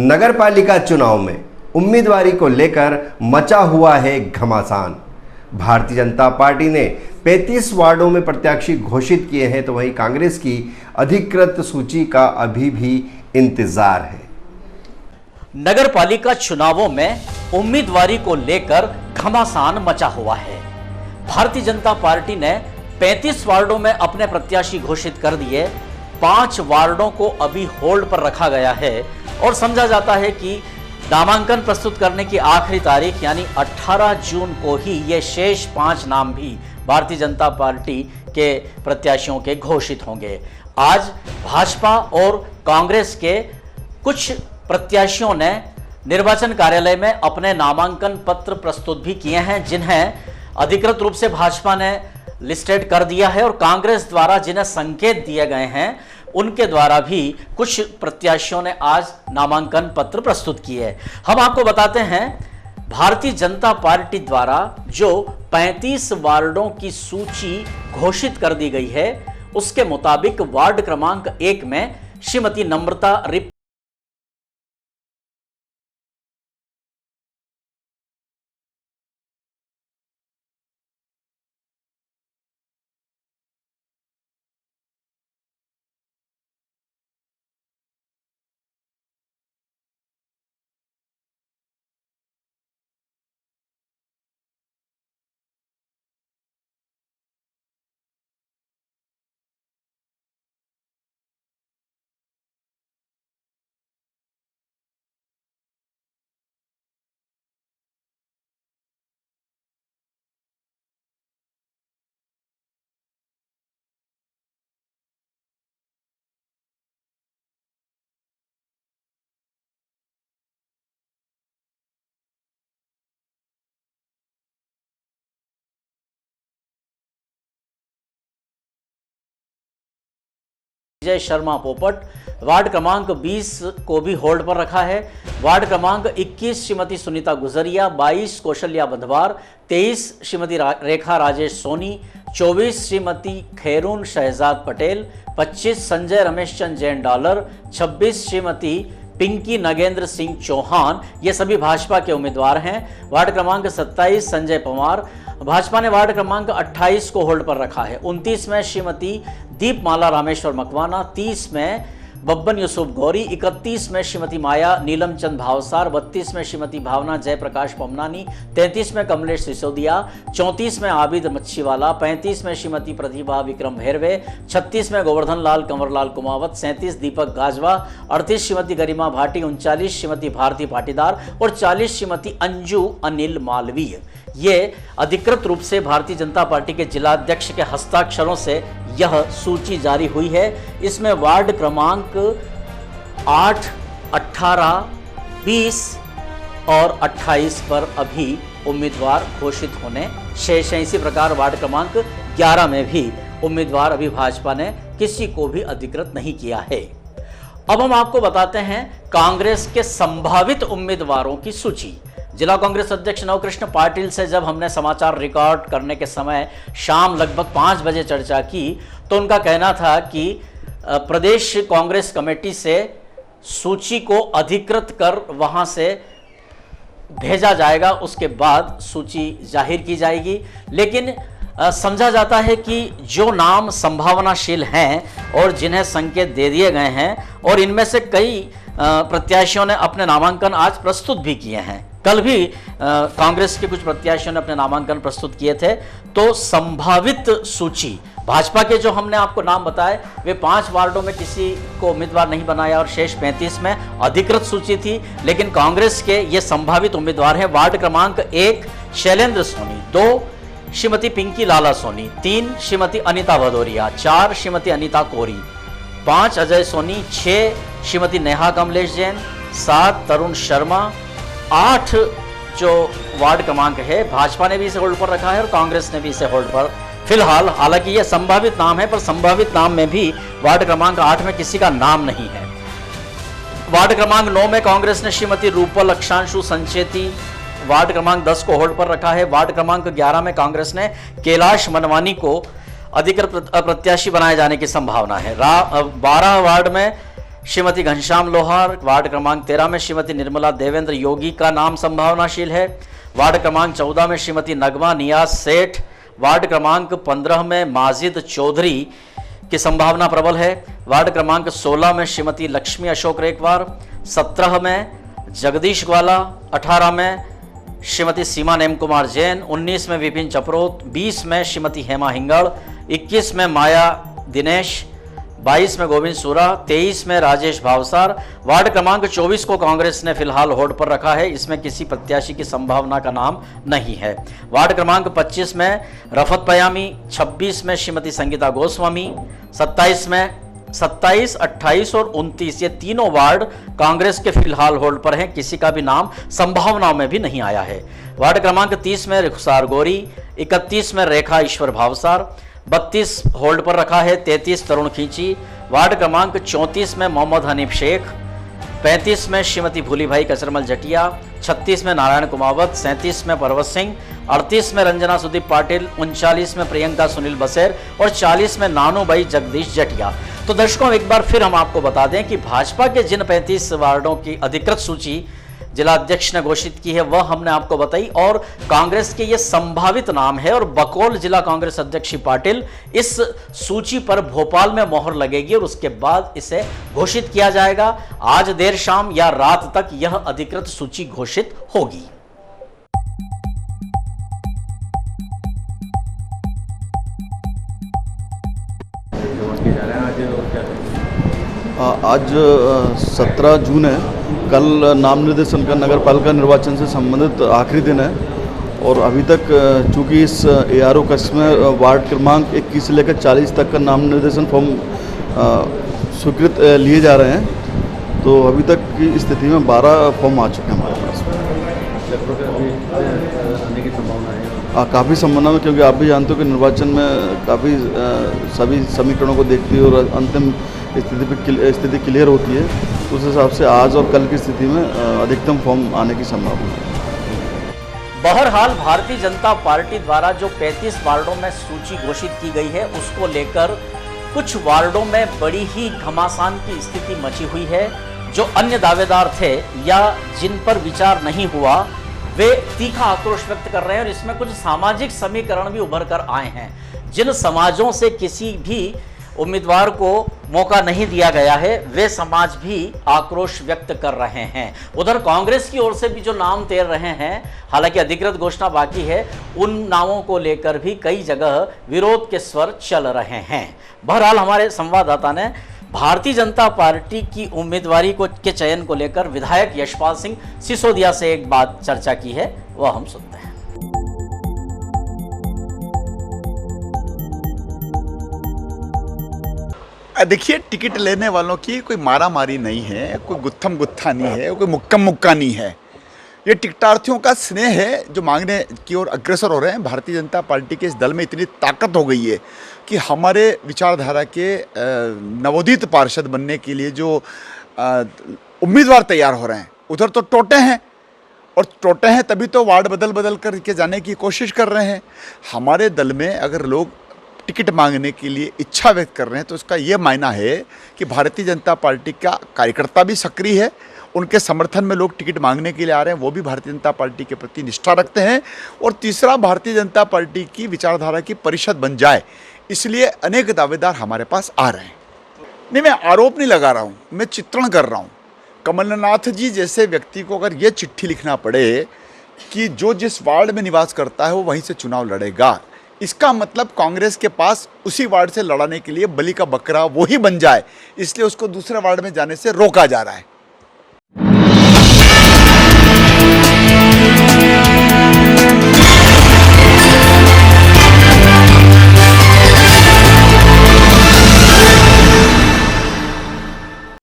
नगर पालिका चुनाव में उम्मीदवारी को लेकर मचा हुआ है घमासान। भारतीय जनता पार्टी ने 35 वार्डों में प्रत्याशी घोषित किए हैं, तो वहीं कांग्रेस की अधिकृत सूची का अभी भी इंतजार है। नगर पालिका चुनावों में उम्मीदवारी को लेकर घमासान मचा हुआ है। भारतीय जनता पार्टी ने 35 वार्डों में अपने प्रत्याशी घोषित कर दिए। 5 वार्डों को अभी होल्ड पर रखा गया है और समझा जाता है कि नामांकन प्रस्तुत करने की आखिरी तारीख यानी 18 जून को ही ये शेष 5 नाम भी भारतीय जनता पार्टी के प्रत्याशियों के घोषित होंगे। आज भाजपा और कांग्रेस के कुछ प्रत्याशियों ने निर्वाचन कार्यालय में अपने नामांकन पत्र प्रस्तुत भी किए हैं, जिन्हें अधिकृत रूप से भाजपा ने लिस्टेड कर दिया है और कांग्रेस द्वारा जिन्हें संकेत दिए गए हैं उनके द्वारा भी कुछ प्रत्याशियों ने आज नामांकन पत्र प्रस्तुत किए। हम आपको बताते हैं, भारतीय जनता पार्टी द्वारा जो 35 वार्डों की सूची घोषित कर दी गई है, उसके मुताबिक वार्ड क्रमांक 1 में श्रीमती नम्रता रिप विजय शर्मा पोपट, वार्ड क्रमांक 20 को भी होल्ड पर रखा है। वार्ड क्रमांक 21 श्रीमती सुनीता गुजरिया, 22 कौशल्या बंधवार, 23 श्रीमती रेखा राजेश सोनी, 24 श्रीमती खैरून शहजाद पटेल, 25 संजय रमेश चंद जैन डॉलर, 26 श्रीमती पिंकी नगेंद्र सिंह चौहान, ये सभी भाजपा के उम्मीदवार हैं। वार्ड क्रमांक 27 संजय पवार, भाजपा ने वार्ड क्रमांक 28 को होल्ड पर रखा है। 29 में श्रीमती दीपमाला रामेश्वर मकवाना, 30 में बब्बन यूसुफ गौरी, 31 में श्रीमती माया नीलम चंद भावसार, 32 में श्रीमती भावना जयप्रकाश पमनानी, 33 में कमलेश सिसोदिया, 34 में आबिद मच्छीवाला, 35 में श्रीमती प्रतिभा विक्रम भैरवे, 36 में गोवर्धन लाल कंवरलाल कुमावत, 37 दीपक गाजवा, 38 श्रीमती गरिमा भाटी, 39 श्रीमती भारती पाटीदार और 40 श्रीमती अंजू अनिल मालवीय। ये अधिकृत रूप से भारतीय जनता पार्टी के जिलाध्यक्ष के हस्ताक्षरों से यह सूची जारी हुई है। इसमें वार्ड क्रमांक 8, 18, 20 और 28 पर अभी उम्मीदवार घोषित होने शेष हैं। इसी प्रकार वार्ड क्रमांक 11 में भी उम्मीदवार अभी भाजपा ने किसी को भी अधिकृत नहीं किया है। अब हम आपको बताते हैं कांग्रेस के संभावित उम्मीदवारों की सूची। जिला कांग्रेस अध्यक्ष नवकृष्ण पाटिल से जब हमने समाचार रिकॉर्ड करने के समय शाम लगभग 5 बजे चर्चा की, तो उनका कहना था कि प्रदेश कांग्रेस कमेटी से सूची को अधिकृत कर वहां से भेजा जाएगा, उसके बाद सूची जाहिर की जाएगी। लेकिन समझा जाता है कि जो नाम संभावनाशील हैं और जिन्हें संकेत दे दिए गए हैं, और इनमें से कई प्रत्याशियों ने अपने नामांकन आज प्रस्तुत भी किए हैं। कल भी कांग्रेस के कुछ प्रत्याशियों ने अपने नामांकन प्रस्तुत किए थे। तो संभावित सूची भाजपा के जो हमने आपको नाम बताए, वे 5 वार्डों में किसी को उम्मीदवार नहीं बनाया और शेष 35 में अधिकृत सूची थी। लेकिन कांग्रेस के ये संभावित उम्मीदवार हैं। वार्ड क्रमांक 1 शैलेंद्र सोनी, 2 श्रीमती पिंकी लाला सोनी, 3 श्रीमती अनीता भदौरिया, 4 श्रीमती अनीता कोरी, 5 अजय सोनी, 6 श्रीमती नेहा कमलेश जैन, 7 तरुण शर्मा, 8 जो वार्ड क्रमांक है भाजपा ने भी इसे होल्ड पर रखा है और कांग्रेस ने भी इसे होल्ड पर फिलहाल, हालांकि यह संभावित नाम है, पर संभावित नाम में भी वार्ड क्रमांक 8 में किसी का नाम नहीं है। वार्ड क्रमांक 9 में कांग्रेस ने श्रीमती रूपल अक्षांशु संचेती, वार्ड क्रमांक 10 को होल्ड पर रखा है। वार्ड क्रमांक 11 में कांग्रेस ने कैलाश मनवानी को अधिकृत प्रत्याशी बनाए जाने की संभावना है। 12 वार्ड में श्रीमती घनश्याम लोहार। वार्ड क्रमांक 13 में श्रीमती निर्मला देवेंद्र योगी का नाम संभावनाशील है। वार्ड क्रमांक 14 में श्रीमती नगमा नियाज सेठ। वार्ड क्रमांक 15 में माजिद चौधरी की संभावना प्रबल है। वार्ड क्रमांक 16 में श्रीमती लक्ष्मी अशोक रेखवार। 17 में जगदीश ग्वाला। 18 में श्रीमती सीमा नेम कुमार जैन। 19 में विपिन चपरोत। 20 में श्रीमती हेमा हिंगड़। 21 में माया दिनेश। 22 में गोविंद सूरा। 23 में राजेश भावसार। वार्ड क्रमांक 24 को कांग्रेस ने फिलहाल होल्ड पर रखा है, इसमें किसी प्रत्याशी की संभावना का नाम नहीं है। वार्ड क्रमांक 25 में रफत पयामी। 26 में श्रीमती संगीता गोस्वामी। 27, 28 और 29 ये तीनों वार्ड कांग्रेस के फिलहाल होल्ड पर हैं, किसी का भी नाम संभावनाओं में भी नहीं आया है। वार्ड क्रमांक 30 में रुखसार गोरी। 31 में रेखा ईश्वर भावसार। 32 होल्ड पर रखा है। 33 तरुण खींची। वार्ड क्रमांक 34 में मोहम्मद हनीफ शेख। 35 में श्रीमती भूलीभाई कचरमल जटिया। 36 में नारायण कुमावत। 37 में परवत सिंह। 38 में रंजना सुदीप पाटिल। 39 में प्रियंका सुनील बसेर और 40 में नानूबाई जगदीश जटिया। तो दर्शकों, एक बार फिर हम आपको बता दें कि भाजपा के जिन 35 वार्डों की अधिकृत सूची जिला अध्यक्ष ने घोषित की है वह हमने आपको बताई, और कांग्रेस के ये संभावित नाम है। और बकौल जिला कांग्रेस अध्यक्ष पाटिल इस सूची पर भोपाल में मोहर लगेगी और उसके बाद इसे घोषित किया जाएगा। आज देर शाम या रात तक यह अधिकृत सूची घोषित होगी। आज 17 जून है। कल नाम निर्देशन का नगर पालिका निर्वाचन से संबंधित आखिरी दिन है और अभी तक चूंकि इस ARO कक्ष में वार्ड क्रमांक 21 से लेकर 40 तक का नाम निर्देशन फॉर्म स्वीकृत लिए जा रहे हैं, तो अभी तक की स्थिति में 12 फॉर्म आ चुके हैं हमारे पास। काफ़ी संभावना है, क्योंकि आप भी जानते हो कि निर्वाचन में काफ़ी सभी समीकरणों को देखती है और अंतिम स्थिति क्लियर होती है, उस हिसाब से आज और कल की स्थिति में अधिकतम फॉर्म आने की संभावना है। बहरहाल भारतीय जनता पार्टी द्वारा जो 35 वार्डों में सूची घोषित की गई है उसको लेकर कुछ वार्डों में बड़ी ही घमासान की स्थिति मची हुई है। जो अन्य दावेदार थे या जिन पर विचार नहीं हुआ वे तीखा आक्रोश व्यक्त कर रहे हैं और इसमें कुछ सामाजिक समीकरण भी उभर कर आए हैं। जिन समाजों से किसी भी उम्मीदवार को मौका नहीं दिया गया है वे समाज भी आक्रोश व्यक्त कर रहे हैं। उधर कांग्रेस की ओर से भी जो नाम तैर रहे हैं, हालांकि अधिकृत घोषणा बाकी है, उन नामों को लेकर भी कई जगह विरोध के स्वर चल रहे हैं। बहरहाल हमारे संवाददाता ने भारतीय जनता पार्टी की उम्मीदवारी के चयन को लेकर विधायक यशपाल सिंह सिसोदिया से एक बात चर्चा की है, वह हम सुनते हैं। देखिए, टिकट लेने वालों की कोई मारा मारी नहीं है, कोई गुत्थम गुत्था नहीं है, कोई मुक्कम मुक्का नहीं है। ये टिकटार्थियों का स्नेह है जो मांगने की ओर अग्रसर हो रहे हैं। भारतीय जनता पार्टी के इस दल में इतनी ताकत हो गई है कि हमारे विचारधारा के नवोदित पार्षद बनने के लिए जो उम्मीदवार तैयार हो रहे हैं, उधर तो टोटे हैं, और टोटे हैं तभी तो वार्ड बदल बदल करके जाने की कोशिश कर रहे हैं। हमारे दल में अगर लोग टिकट मांगने के लिए इच्छा व्यक्त कर रहे हैं तो इसका ये मायना है कि भारतीय जनता पार्टी का कार्यकर्ता भी सक्रिय है, उनके समर्थन में लोग टिकट मांगने के लिए आ रहे हैं, वो भी भारतीय जनता पार्टी के प्रति निष्ठा रखते हैं। और तीसरा, भारतीय जनता पार्टी की विचारधारा की परिषद बन जाए, इसलिए अनेक दावेदार हमारे पास आ रहे हैं। नहीं, मैं आरोप नहीं लगा रहा हूँ, मैं चित्रण कर रहा हूँ। कमलनाथ जी जैसे व्यक्ति को अगर ये चिट्ठी लिखना पड़े कि जो जिस वार्ड में निवास करता है वो वहीं से चुनाव लड़ेगा, इसका मतलब कांग्रेस के पास उसी वार्ड से लड़ाने के लिए बलि का बकरा वो ही बन जाए, इसलिए उसको दूसरे वार्ड में जाने से रोका जा रहा है।